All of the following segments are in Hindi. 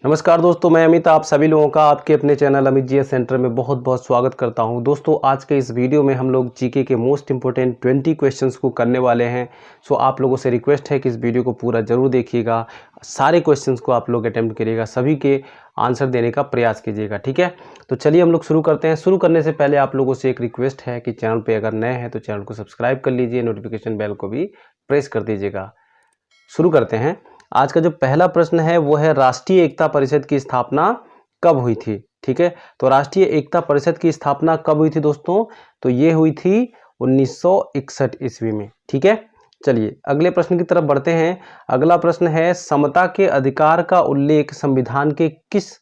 नमस्कार दोस्तों, मैं अमित आप सभी लोगों का आपके अपने चैनल अमित जीएस सेंटर में बहुत बहुत स्वागत करता हूं। दोस्तों, आज के इस वीडियो में हम लोग जीके के मोस्ट इंपोर्टेंट 20 क्वेश्चंस को करने वाले हैं। सो आप लोगों से रिक्वेस्ट है कि इस वीडियो को पूरा जरूर देखिएगा, सारे क्वेश्चंस को आप लोग अटेम्प्ट करिएगा, सभी के आंसर देने का प्रयास कीजिएगा। ठीक है, तो चलिए हम लोग शुरू करते हैं। शुरू करने से पहले आप लोगों से एक रिक्वेस्ट है कि चैनल पर अगर नए हैं तो चैनल को सब्सक्राइब कर लीजिए, नोटिफिकेशन बेल को भी प्रेस कर दीजिएगा। शुरू करते हैं। आज का जो पहला प्रश्न है वो है राष्ट्रीय एकता परिषद की स्थापना कब हुई थी। ठीक है, तो राष्ट्रीय एकता परिषद की स्थापना कब हुई थी दोस्तों? तो ये हुई थी 1961 ईस्वी में। ठीक है, चलिए अगले प्रश्न की तरफ बढ़ते हैं। अगला प्रश्न है समता के अधिकार का उल्लेख संविधान के किस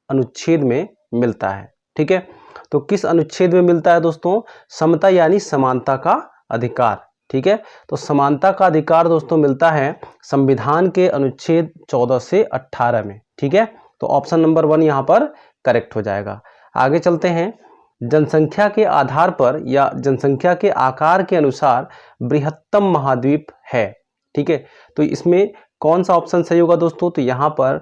अनुच्छेद में मिलता है? ठीक है, तो किस अनुच्छेद में मिलता है दोस्तों? समता यानी समानता का अधिकार। ठीक है, तो समानता का अधिकार दोस्तों मिलता है संविधान के अनुच्छेद 14 से 18 में। ठीक है, तो ऑप्शन नंबर 1 यहाँ पर करेक्ट हो जाएगा। आगे चलते हैं। जनसंख्या के आधार पर या जनसंख्या के आकार के अनुसार बृहत्तम महाद्वीप है। ठीक है, तो इसमें कौन सा ऑप्शन सही होगा दोस्तों? तो यहाँ पर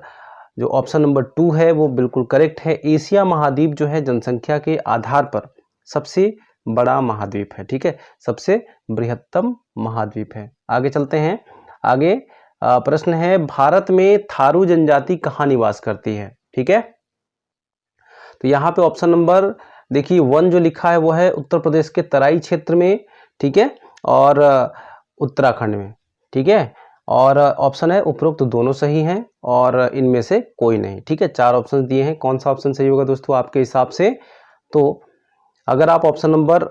जो ऑप्शन नंबर 2 है वो बिल्कुल करेक्ट है। एशिया महाद्वीप जो है जनसंख्या के आधार पर सबसे बड़ा महाद्वीप है। ठीक है, सबसे बृहत्तम महाद्वीप है। आगे चलते हैं। आगे प्रश्न है भारत में थारू जनजाति कहाँ निवास करती है? ठीक है, तो यहाँ पे ऑप्शन नंबर देखिए 1 जो लिखा है वो है उत्तर प्रदेश के तराई क्षेत्र में। ठीक है, और उत्तराखंड में। ठीक है, और ऑप्शन है उपरोक्त दोनों सही हैं और इनमें से कोई नहीं। ठीक है, 4 ऑप्शन दिए हैं, कौन सा ऑप्शन सही होगा दोस्तों आपके हिसाब से? तो अगर आप ऑप्शन नंबर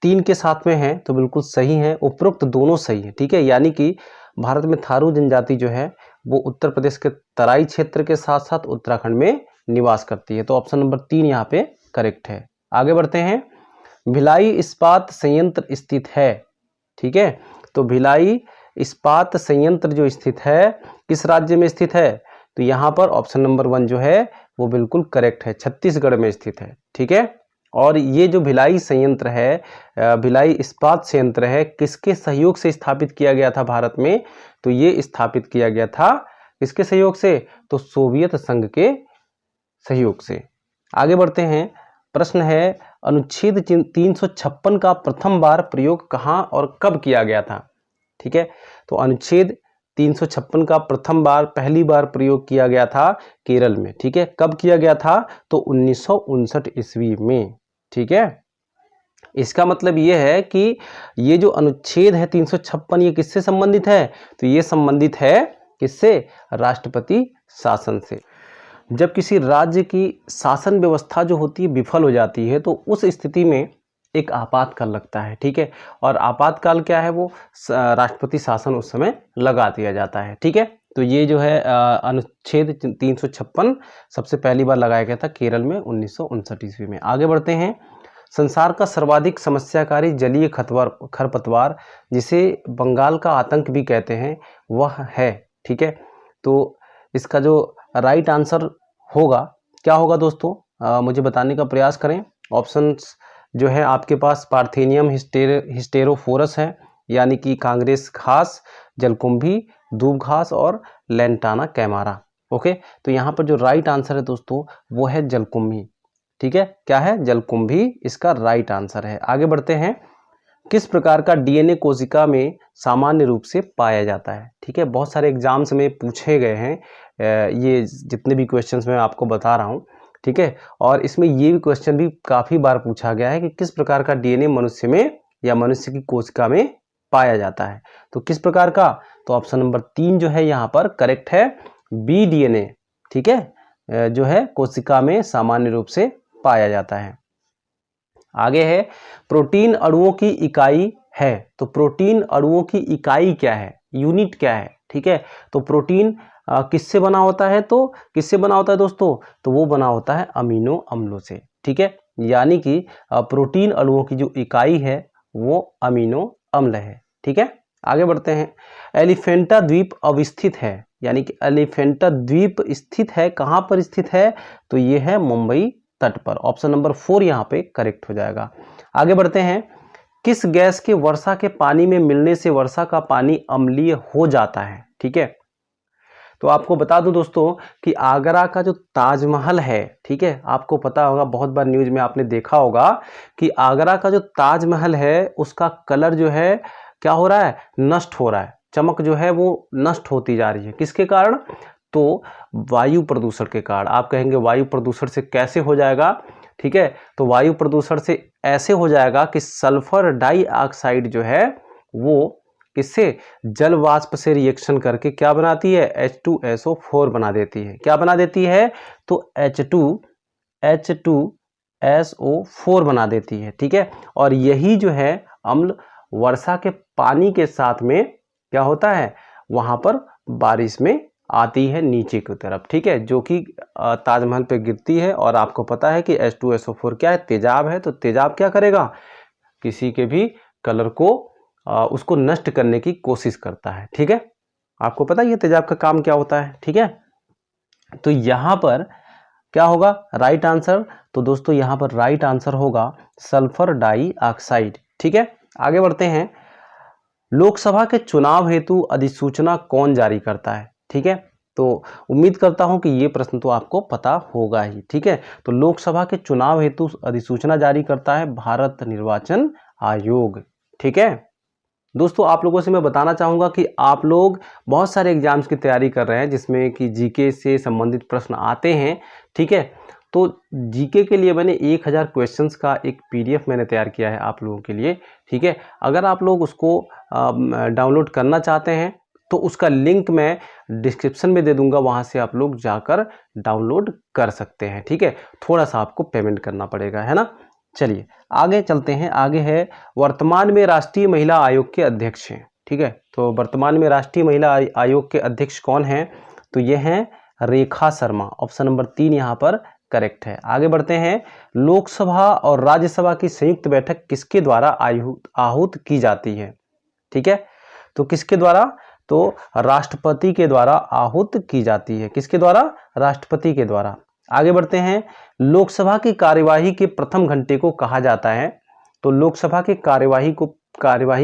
3 के साथ में हैं तो बिल्कुल सही है, उपरोक्त दोनों सही है। ठीक है, यानी कि भारत में थारू जनजाति जो है वो उत्तर प्रदेश के तराई क्षेत्र के साथ साथ उत्तराखंड में निवास करती है। तो ऑप्शन नंबर 3 यहाँ पे करेक्ट है। आगे बढ़ते हैं। भिलाई इस्पात संयंत्र स्थित है। ठीक है, तो भिलाई इस्पात संयंत्र जो स्थित है किस राज्य में स्थित है? तो यहाँ पर ऑप्शन नंबर 1 जो है वो बिल्कुल करेक्ट है, छत्तीसगढ़ में स्थित है। ठीक है, और ये जो भिलाई संयंत्र है, भिलाई इस्पात संयंत्र है, किसके सहयोग से स्थापित किया गया था भारत में? तो ये स्थापित किया गया था किसके सहयोग से? तो सोवियत संघ के सहयोग से। आगे बढ़ते हैं। प्रश्न है अनुच्छेद 356 का प्रथम बार प्रयोग कहाँ और कब किया गया था? ठीक है, तो अनुच्छेद 356 का पहली बार प्रयोग किया गया था केरल में। ठीक है, कब किया गया था? तो 1959 ईस्वी में। ठीक है, इसका मतलब ये है कि ये जो अनुच्छेद है 356 ये किससे संबंधित है? तो ये संबंधित है किससे? राष्ट्रपति शासन से। जब किसी राज्य की शासन व्यवस्था जो होती है विफल हो जाती है तो उस स्थिति में एक आपातकाल लगता है। ठीक है, और आपातकाल क्या है? वो राष्ट्रपति शासन उस समय लगा दिया जाता है। ठीक है, तो ये जो है अनुच्छेद 356 सबसे पहली बार लगाया गया था केरल में 1959 ईस्वी में। आगे बढ़ते हैं। संसार का सर्वाधिक समस्याकारी जलीय खरपतवार जिसे बंगाल का आतंक भी कहते हैं वह है। ठीक है, तो इसका जो राइट आंसर होगा क्या होगा दोस्तों? मुझे बताने का प्रयास करें। ऑप्शंस जो है आपके पास पार्थेनियम हिस्टेरोफोरस है, यानी कि कांग्रेस घास, जलकुंभी, दूब घास और लेंटाना कैमारा। ओके, तो यहाँ पर जो राइट आंसर है दोस्तों वो है जलकुंभी। ठीक है, क्या है? जलकुंभी इसका राइट आंसर है। आगे बढ़ते हैं। किस प्रकार का डीएनए कोशिका में सामान्य रूप से पाया जाता है? ठीक है, बहुत सारे एग्जाम्स में पूछे गए हैं ये जितने भी क्वेश्चंस मैं आपको बता रहा हूँ। ठीक है, और इसमें ये भी क्वेश्चन भी काफ़ी बार पूछा गया है कि किस प्रकार का डीएनए मनुष्य में या मनुष्य की कोशिका में पाया जाता है। तो किस प्रकार का? तो ऑप्शन नंबर 3 जो है यहाँ पर करेक्ट है, बी डीएनए। ठीक है, जो है कोशिका में सामान्य रूप से पाया जाता है। आगे है प्रोटीन अणुओं की इकाई है। तो प्रोटीन अणुओं की इकाई क्या है? यूनिट क्या है? ठीक है, तो प्रोटीन किससे बना होता है? तो किससे बना होता है दोस्तों? तो वो बना होता है अमीनो अम्लों से। ठीक है, यानी कि प्रोटीन अणुओं की जो इकाई है वो अमीनो अम्ल है। ठीक है, आगे बढ़ते हैं। एलिफेंटा द्वीप अवस्थित है, यानी कि एलिफेंटा द्वीप स्थित है, कहाँ पर स्थित है? तो ये है मुंबई तट पर। ऑप्शन नंबर 4 यहाँ पे करेक्ट हो जाएगा। आगे बढ़ते हैं। किस गैस के वर्षा के पानी में मिलने से वर्षा का पानी अम्लीय हो जाता है? ठीक है, तो आपको बता दूं दोस्तों कि आगरा का जो ताजमहल है, ठीक है, आपको पता होगा, बहुत बार न्यूज़ में आपने देखा होगा कि आगरा का जो ताजमहल है उसका कलर जो है क्या हो रहा है, नष्ट हो रहा है, चमक जो है वो नष्ट होती जा रही है। किसके कारण? तो वायु प्रदूषण के कारण। आप कहेंगे वायु प्रदूषण से कैसे हो जाएगा? ठीक है, तो वायु प्रदूषण से ऐसे हो जाएगा कि सल्फर डाइऑक्साइड जो है वो किससे, जल वाष्प से रिएक्शन करके क्या बनाती है, H2SO4 बना देती है। क्या बना देती है? तो H2SO4 बना देती है। ठीक है, और यही जो है अम्ल वर्षा के पानी के साथ में क्या होता है, वहां पर बारिश में आती है नीचे की तरफ। ठीक है, जो कि ताजमहल पे गिरती है। और आपको पता है कि H2SO4 क्या है, तेजाब है। तो तेजाब क्या करेगा, किसी के भी कलर को उसको नष्ट करने की कोशिश करता है। ठीक है, आपको पता है ये तेजाब का काम क्या होता है। ठीक है, तो यहां पर क्या होगा राइट आंसर? तो दोस्तों यहां पर राइट आंसर होगा सल्फर डाइऑक्साइड। ठीक है, आगे बढ़ते हैं। लोकसभा के चुनाव हेतु अधिसूचना कौन जारी करता है? ठीक है, तो उम्मीद करता हूं कि ये प्रश्न तो आपको पता होगा ही। ठीक है, तो लोकसभा के चुनाव हेतु अधिसूचना जारी करता है भारत निर्वाचन आयोग। ठीक है दोस्तों, आप लोगों से मैं बताना चाहूँगा कि आप लोग बहुत सारे एग्जाम्स की तैयारी कर रहे हैं जिसमें कि जीके से संबंधित प्रश्न आते हैं। ठीक है, तो जीके के लिए मैंने 1000 क्वेश्चंस का एक पीडीएफ मैंने तैयार किया है आप लोगों के लिए। ठीक है, अगर आप लोग उसको डाउनलोड करना चाहते हैं तो उसका लिंक मैं डिस्क्रिप्शन में दे दूंगा, वहाँ से आप लोग जाकर डाउनलोड कर सकते हैं। ठीक है, थोड़ा सा आपको पेमेंट करना पड़ेगा, है ना। चलिए आगे चलते हैं। आगे है वर्तमान में राष्ट्रीय महिला आयोग के अध्यक्ष हैं। ठीक है, तो वर्तमान में राष्ट्रीय महिला आयोग के अध्यक्ष कौन हैं? तो ये हैं रेखा शर्मा। ऑप्शन नंबर 3 यहाँ पर करेक्ट है। आगे बढ़ते हैं। लोकसभा और राज्यसभा की संयुक्त बैठक किसके द्वारा आहूत की जाती है? ठीक है, तो किसके द्वारा? तो राष्ट्रपति के द्वारा आहूत की जाती है। किसके द्वारा? राष्ट्रपति के द्वारा। आगे बढ़ते हैं। लोकसभा की कार्यवाही के प्रथम घंटे को कहा जाता है? तो लोकसभा की कार्यवाही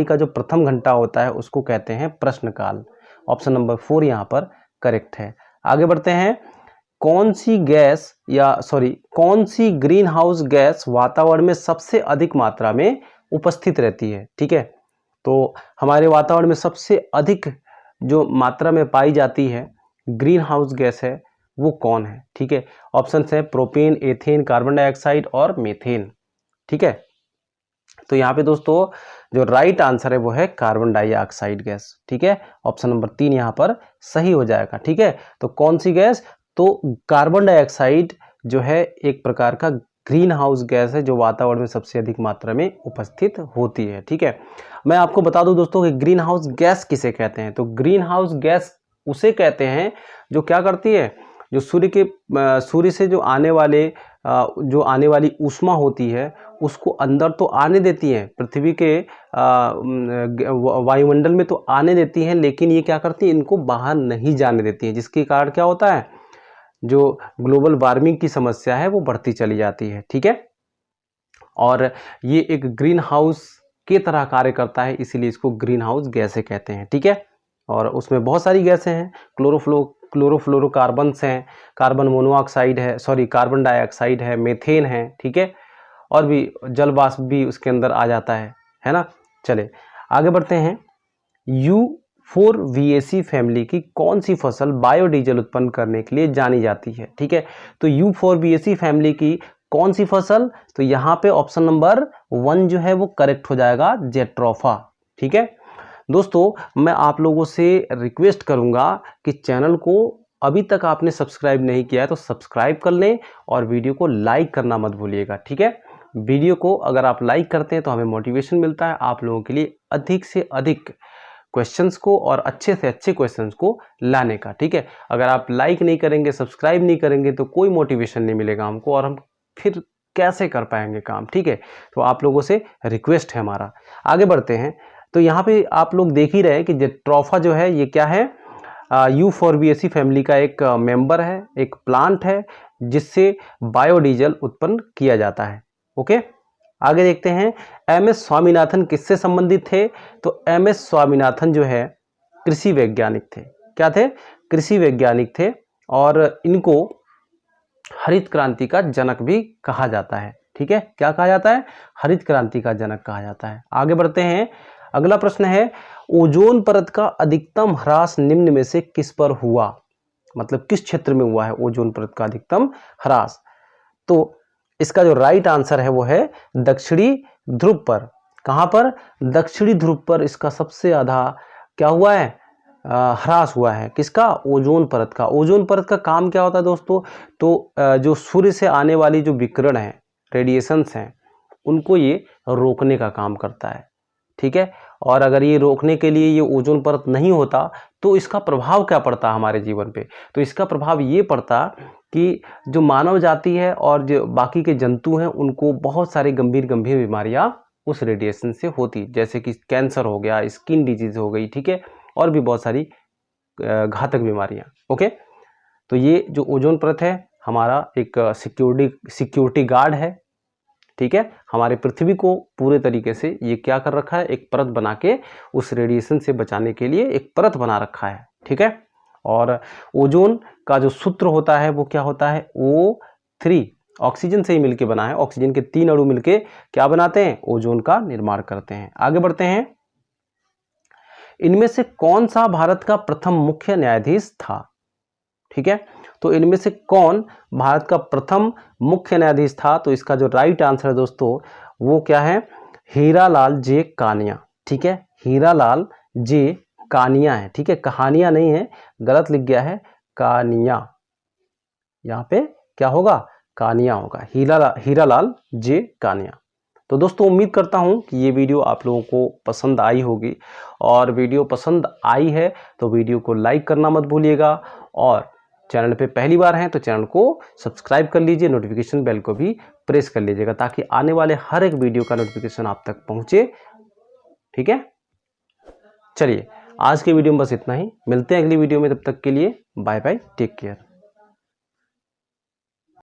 का जो प्रथम घंटा होता है उसको कहते हैं प्रश्नकाल। ऑप्शन नंबर 4 यहाँ पर करेक्ट है। आगे बढ़ते हैं। कौन सी ग्रीन हाउस गैस वातावरण में सबसे अधिक मात्रा में उपस्थित रहती है? ठीक है, तो हमारे वातावरण में सबसे अधिक जो मात्रा में पाई जाती है ग्रीन हाउस गैस है वो कौन है? ठीक है, ऑप्शन है प्रोपेन, एथेन, कार्बन डाइऑक्साइड और मीथेन। ठीक है, तो यहाँ पे दोस्तों जो राइट आंसर है वो है कार्बन डाइऑक्साइड गैस। ठीक है, ऑप्शन नंबर 3 यहाँ पर सही हो जाएगा। ठीक है, तो कौन सी गैस? तो कार्बन डाइऑक्साइड जो है एक प्रकार का ग्रीन हाउस गैस है जो वातावरण में सबसे अधिक मात्रा में उपस्थित होती है। ठीक है, मैं आपको बता दूं दोस्तों कि ग्रीन हाउस गैस किसे कहते हैं। तो ग्रीन हाउस गैस उसे कहते हैं जो क्या करती है, जो सूर्य से जो आने वाली ऊष्मा होती है उसको अंदर तो आने देती है, पृथ्वी के वायुमंडल में तो आने देती हैं, लेकिन ये क्या करती है, इनको बाहर नहीं जाने देती है, जिसके कारण क्या होता है, जो ग्लोबल वार्मिंग की समस्या है वो बढ़ती चली जाती है। ठीक है, और ये एक ग्रीन हाउस की तरह कार्य करता है, इसीलिए इसको ग्रीन हाउस गैसें कहते हैं। ठीक है, और उसमें बहुत सारी गैसें हैं। क्लोरोफ्लोरोकार्बन्स हैं, कार्बन मोनोऑक्साइड है, कार्बन डाइऑक्साइड है, मीथेन है। ठीक है, और भी जल वाष्प भी उसके अंदर आ जाता है ना। चले आगे बढ़ते हैं। U4VAC फैमिली की कौन सी फसल बायोडीजल उत्पन्न करने के लिए जानी जाती है? ठीक है, तो U4VAC फैमिली की कौन सी फसल? तो यहाँ पे ऑप्शन नंबर 1 जो है वो करेक्ट हो जाएगा, जेट्रोफा। ठीक है दोस्तों, मैं आप लोगों से रिक्वेस्ट करूंगा कि चैनल को अभी तक आपने सब्सक्राइब नहीं किया है तो सब्सक्राइब कर लें और वीडियो को लाइक करना मत भूलिएगा। ठीक है, वीडियो को अगर आप लाइक करते हैं तो हमें मोटिवेशन मिलता है आप लोगों के लिए अधिक से अधिक क्वेश्चंस को और अच्छे से अच्छे क्वेश्चंस को लाने का। ठीक है, अगर आप लाइक नहीं करेंगे, सब्सक्राइब नहीं करेंगे तो कोई मोटिवेशन नहीं मिलेगा हमको, और हम फिर कैसे कर पाएंगे काम। ठीक है, तो आप लोगों से रिक्वेस्ट है हमारा। आगे बढ़ते हैं। तो यहाँ पे आप लोग देख ही रहे हैं कि जेट्रोफा जो है ये क्या है, U4VAC फैमिली का एक मेंबर है, एक प्लांट है जिससे बायोडीजल उत्पन्न किया जाता है। ओके, आगे देखते हैं। MS स्वामीनाथन किससे संबंधित थे? तो MS स्वामीनाथन जो है कृषि वैज्ञानिक थे। क्या थे? कृषि वैज्ञानिक थे और इनको हरित क्रांति का जनक भी कहा जाता है। ठीक है, क्या कहा जाता है? हरित क्रांति का जनक कहा जाता है। आगे बढ़ते हैं। अगला प्रश्न है, ओजोन परत का अधिकतम ह्रास निम्न में से किस पर हुआ? मतलब किस क्षेत्र में हुआ है ओजोन परत का अधिकतम ह्रास? तो इसका जो राइट आंसर है वो है दक्षिणी ध्रुव पर। कहां पर? दक्षिणी ध्रुव पर इसका सबसे ज्यादा क्या हुआ है? ह्रास हुआ है। किसका? ओजोन परत का। ओजोन परत का काम क्या होता है दोस्तों? तो जो सूर्य से आने वाली जो विकिरण है, रेडिएशंस हैं, उनको ये रोकने का काम करता है। ठीक है, और अगर ये रोकने के लिए ये ओजोन परत नहीं होता तो इसका प्रभाव क्या पड़ता हमारे जीवन पे? तो इसका प्रभाव ये पड़ता कि जो मानव जाति है और जो बाकी के जंतु हैं उनको बहुत सारी गंभीर गंभीर बीमारियां उस रेडिएशन से होती, जैसे कि कैंसर हो गया, स्किन डिजीज हो गई, ठीक है, और भी बहुत सारी घातक बीमारियां। ओके, तो ये जो ओजोन परत है हमारा एक सिक्योरिटी गार्ड है। ठीक है, हमारे पृथ्वी को पूरे तरीके से ये क्या कर रखा है? एक परत बना के उस रेडिएशन से बचाने के लिए एक परत बना रखा है। ठीक है, और ओजोन का जो सूत्र होता है वो क्या होता है? O3, ऑक्सीजन से ही मिलके बना है। ऑक्सीजन के 3 अणु मिलके क्या बनाते हैं? ओजोन का निर्माण करते हैं। आगे बढ़ते हैं। इनमें से कौन सा भारत का प्रथम मुख्य न्यायाधीश था? ठीक है, तो इनमें से कौन भारत का प्रथम मुख्य न्यायाधीश था? तो इसका जो राइट आंसर है दोस्तों वो क्या है? हीरालाल जे कानिया। ठीक है, हीरालाल जे कानिया है। ठीक है, कहानियां नहीं है, गलत लिख गया है, कानिया। यहाँ पे क्या होगा? कानिया होगा। हीरालाल जे कानिया। तो दोस्तों उम्मीद करता हूं कि ये वीडियो आप लोगों को पसंद आई होगी, और वीडियो पसंद आई है तो वीडियो को लाइक करना मत भूलिएगा, और चैनल पे पहली बार हैं तो चैनल को सब्सक्राइब कर लीजिए, नोटिफिकेशन बेल को भी प्रेस कर लीजिएगा ताकि आने वाले हर एक वीडियो का नोटिफिकेशन आप तक पहुंचे। ठीक है, चलिए आज के वीडियो में बस इतना ही। मिलते हैं अगली वीडियो में, तब तक के लिए बाय बाय, टेक केयर।